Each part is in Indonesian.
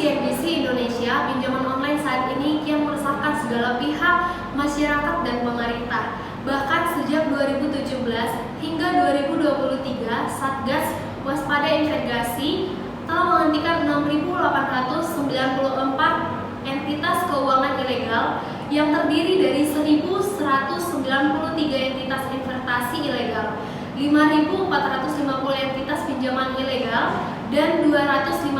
CNBC Indonesia, pinjaman online saat ini kian meresahkan segala pihak, masyarakat dan pemerintah. Bahkan sejak 2017 hingga 2023, Satgas Waspada Investasi telah menghentikan 6.894 entitas keuangan ilegal yang terdiri dari 1.193 entitas investasi ilegal, 5.450 entitas pinjaman ilegal, dan 251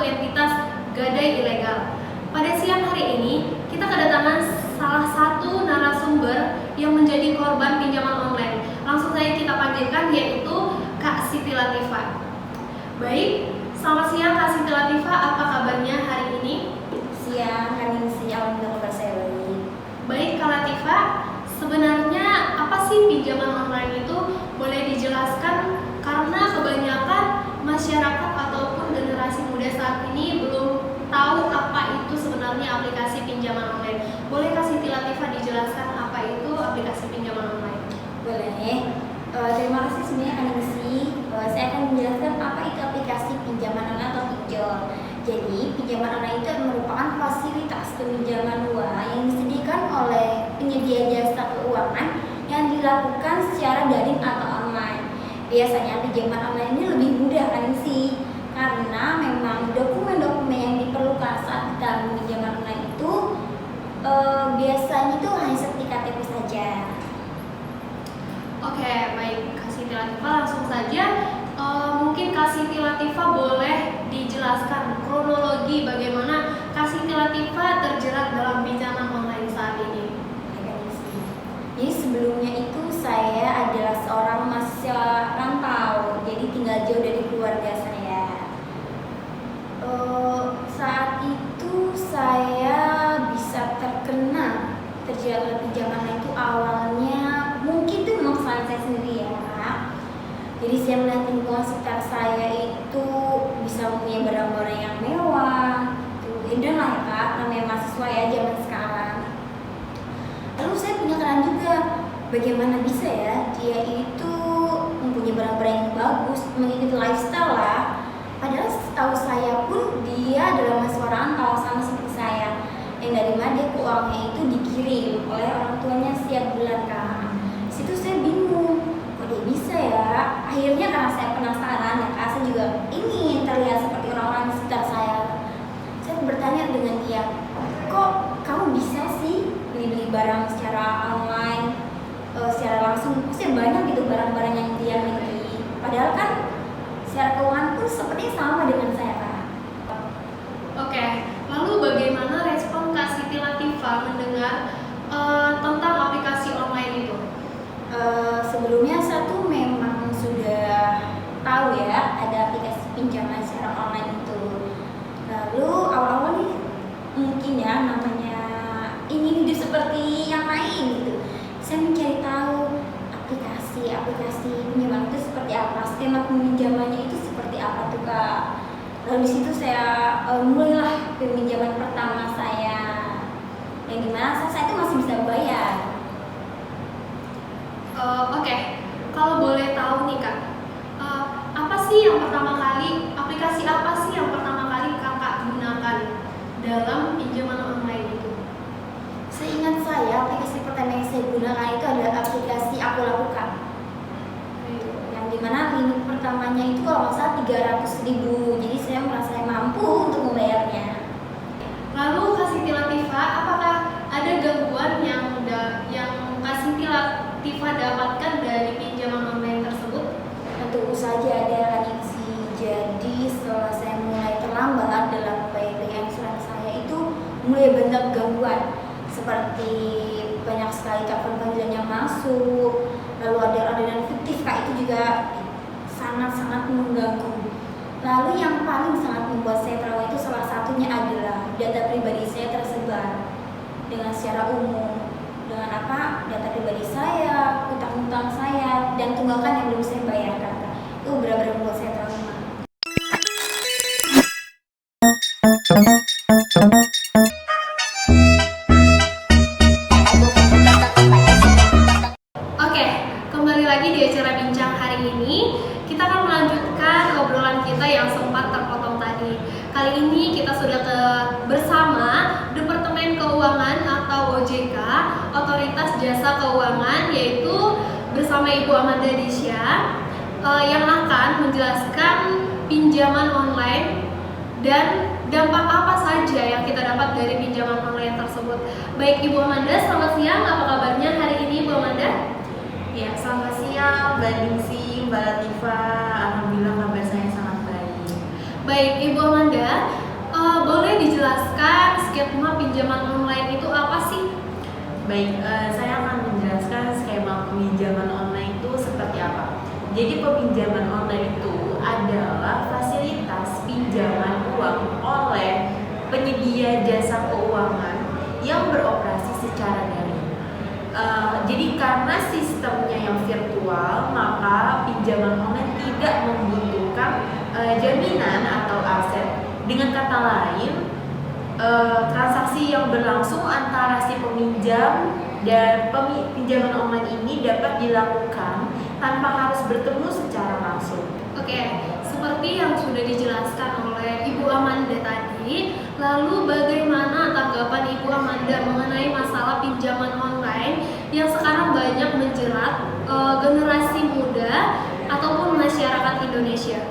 entitas gadai ilegal. Pada siang hari ini, kita kedatangan salah satu narasumber yang menjadi korban pinjaman online. Langsung saja kita panggilkan, yaitu Kak Siti Latifah. Baik, selamat siang Kak Siti Latifah, apa kabarnya hari ini? Siang, kami alhamdulillah saya baik. Baik Kak Latifah, sebenarnya apa sih pinjaman online itu? Boleh dijelaskan, karena kebanyakan masyarakat ataupun generasi muda saat ini belum tahu apa itu sebenarnya aplikasi pinjaman online. Boleh Kak Siti Latifah dijelaskan apa itu aplikasi pinjaman online? Boleh. Terima kasih sebenarnya Kanisi. Saya akan menjelaskan apa itu aplikasi pinjaman online atau pinjol. Jadi, pinjaman online itu merupakan fasilitas peminjaman uang yang disediakan oleh penyedia jasa keuangan yang dilakukan secara daring atau online. Biasanya pinjaman online ini lebih mudah kan sih, karena memang dokumen-dokumen yang diperlukan saat kita pinjaman online itu biasanya itu hanya seperti KTP saja. Oke, baik Kak Siti Latifah, langsung saja. Mungkin Kak Siti Latifah boleh dijelaskan kronologi bagaimana Kak Siti Latifah terjerat dalam pinjaman online saat ini. Jadi sebelumnya itu saya adalah seorang mahasiswa rantau, jadi tinggal jauh dari keluarga saya. Saat itu saya bisa terjerat dalam pinjaman online itu awalnya mungkin itu memang salah saya sendiri ya Kak. Jadi saya melihat lingkungan sekitar saya itu bisa mempunyai barang-barang yang mewah, hidden lah ya Kak, namanya mahasiswa ya zaman sekarang. Lalu saya punya kenalan juga, bagaimana bisa ya dia itu mempunyai barang-barang yang bagus, mengikuti lifestyle lah. Padahal setahu saya pun dia adalah mahasiswa rantau sama seperti saya, yang dari mana dia uangnya itu dikirim oleh orang tuanya setiap bulan Kak. Situ saya bingung, kok dia bisa ya? Akhirnya karena saya penasaran ya Kak, saya juga ingin terlihat seperti orang-orang di sekitar saya. Saya bertanya dengan dia, kok kamu bisa sih beli barang secara online, secara langsung? Pasti banyak gitu barang-barang yang dia miliki. Padahal kan secara keuangan pun sepertinya sama dengan saya Kak. Oke, lalu bagaimana respon Kak Siti Latifah mendengar tentang aplikasi online itu? Sebelumnya saya tuh memang sudah tahu ya ada aplikasi pinjaman secara online itu. Lalu awal-awal nih mungkin ya namanya ingin hidup seperti yang lain gitu. Saya mencari tahu aplikasi pinjaman itu seperti apa, skema peminjamannya itu seperti apa tuh Kak. Lalu di situ saya mulailah peminjaman pertama saya, yang dimana saya itu masih bisa bayar. Oke, kalau boleh tahu nih Kak, aplikasi apa sih yang pertama kali Kakak gunakan dalam pinjaman online itu? Seingat saya, aplikasi pertama yang saya gunakan itu adalah aplikasi Aku Lakukan. Yang dimana limit pertamanya itu kalau nggak salah 300.000, jadi saya merasa mampu untuk membayarnya. Lalu Kak Siti Latifah, apakah ada gangguan yang Kak Siti Latifah dapatkan dari pinjaman online tersebut? Tentu saja ada Kaniksi. Jadi setelah saya mulai terlambat dalam bayar asuransi saya itu mulai banyak gangguan, seperti banyak sekali telepon panggilan yang masuk, lalu ada orderan fiktif Kak, itu juga sangat-sangat mengganggu. Lalu yang paling sangat membuat saya trauma itu salah satunya adalah data pribadi saya tersebar dengan secara umum. Dengan apa? Data pribadi saya, utang-utang saya, dan tunggakan yang belum saya bayarkan. Itu benar-benar membuat saya trauma. Oke, kembali lagi di acara bincang hari ini. Kita akan melanjutkan obrolan kita yang sempat terpotong tadi. Kali ini kita sudah OJK, Otoritas Jasa Keuangan, yaitu bersama Ibu Amanda Disya yang akan menjelaskan pinjaman online dan dampak apa saja yang kita dapat dari pinjaman online tersebut. Baik Ibu Amanda, selamat siang. Apa kabarnya hari ini Ibu Amanda? Ya, selamat siang Mbak Ningsi, Mbak Latifah. Alhamdulillah kabar saya sangat baik. Baik Ibu Amanda, boleh dijelaskan skema pinjaman online itu apa sih? Baik, saya akan menjelaskan skema pinjaman online itu seperti apa. Jadi peminjaman online itu adalah fasilitas pinjaman uang oleh penyedia jasa keuangan yang beroperasi secara daring. Jadi karena sistemnya yang virtual, maka pinjaman online tidak membutuhkan jaminan atau aset. Dengan kata lain, transaksi yang berlangsung antara si peminjam dan pinjaman online ini dapat dilakukan tanpa harus bertemu secara langsung. Oke, seperti yang sudah dijelaskan oleh Ibu Amanda tadi, lalu bagaimana tanggapan Ibu Amanda mengenai masalah pinjaman online yang sekarang banyak menjerat generasi muda ataupun masyarakat Indonesia?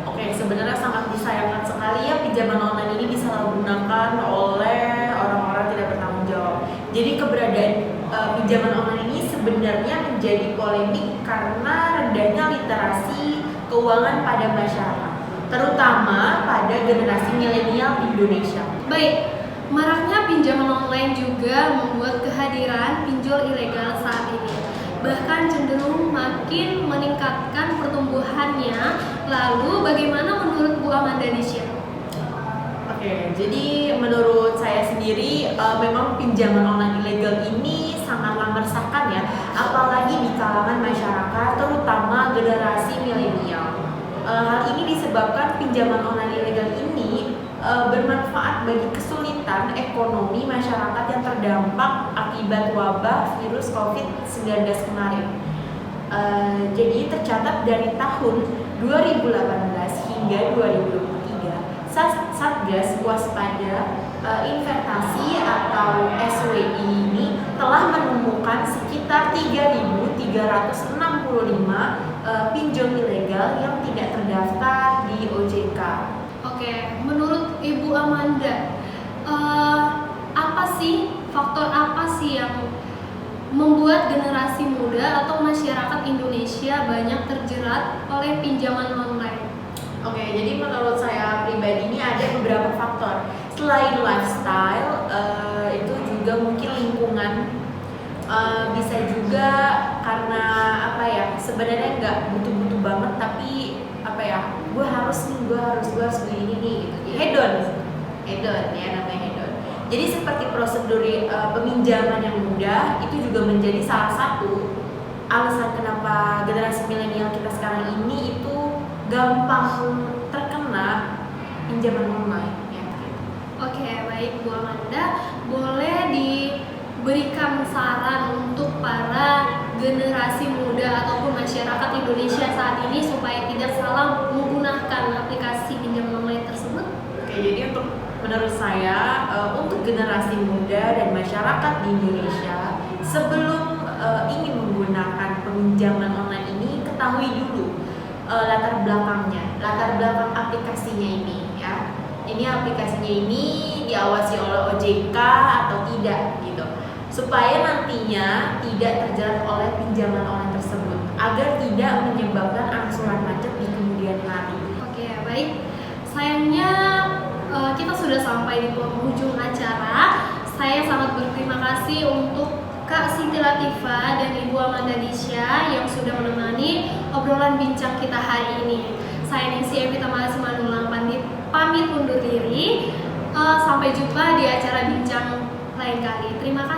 Oke, sebenarnya sangat disayangkan sekali ya pinjaman online ini disalahgunakan oleh orang-orang tidak bertanggung jawab. Jadi keberadaan pinjaman online ini sebenarnya menjadi polemik karena rendahnya literasi keuangan pada masyarakat, terutama pada generasi milenial di Indonesia. Baik, maraknya pinjaman online juga membuat kehadiran pinjol ilegal saat ini bahkan cenderung makin meningkatkan pertumbuhannya. Lalu bagaimana menurut Bu Amanda Disya? Oke, jadi menurut saya sendiri memang pinjaman online ilegal ini sangatlah meresahkan ya, apalagi di kalangan masyarakat terutama generasi milenial. Hal ini disebabkan pinjaman online ilegal ini bermanfaat bagi kesulitan ekonomi masyarakat yang terdampak akibat wabah virus COVID-19 kemarin. Jadi tercatat dari tahun 2018 hingga 2023, Satgas Waspada Investasi atau SWI ini telah menemukan sekitar 3.365 pinjol ilegal yang tidak terdaftar di OJK. Oke, menurut Ibu Amanda, faktor apa sih yang membuat generasi muda atau masyarakat Indonesia banyak terjerat oleh pinjaman online? Oke, jadi menurut saya pribadi ini ada beberapa faktor. Selain lifestyle, itu juga mungkin lingkungan, bisa juga karena sebenarnya nggak butuh-butuh banget, tapi gue harus beli ini nih gitu. Hedon ya, namanya hedon. Jadi seperti prosedur peminjaman yang mudah itu juga menjadi salah satu alasan kenapa generasi milenial kita sekarang ini itu gampang terkena pinjaman online ya. Oke, baik Bu Amanda, boleh diberikan saran untuk para generasi muda ataupun masyarakat Indonesia saat ini supaya tidak salah menggunakan aplikasi pinjaman online tersebut? Oke, jadi menurut saya untuk generasi muda dan masyarakat di Indonesia sebelum ingin menggunakan peminjaman online ini, ketahui dulu latar belakang aplikasinya ini ya. Ini aplikasinya ini diawasi oleh OJK atau tidak gitu, supaya nantinya tidak terjerat oleh pinjaman online tersebut agar tidak menyebabkan angsuran macet di kemudian hari. Oke, baik. Sayangnya kita sudah sampai di penghujung acara. Saya sangat berterima kasih untuk Kak Siti Latifah dan Ibu Amanda Disya yang sudah menemani obrolan bincang kita hari ini. Saya Ningsi Evita Simandulang pamit undur diri. Sampai jumpa di acara bincang lain kali. Terima kasih.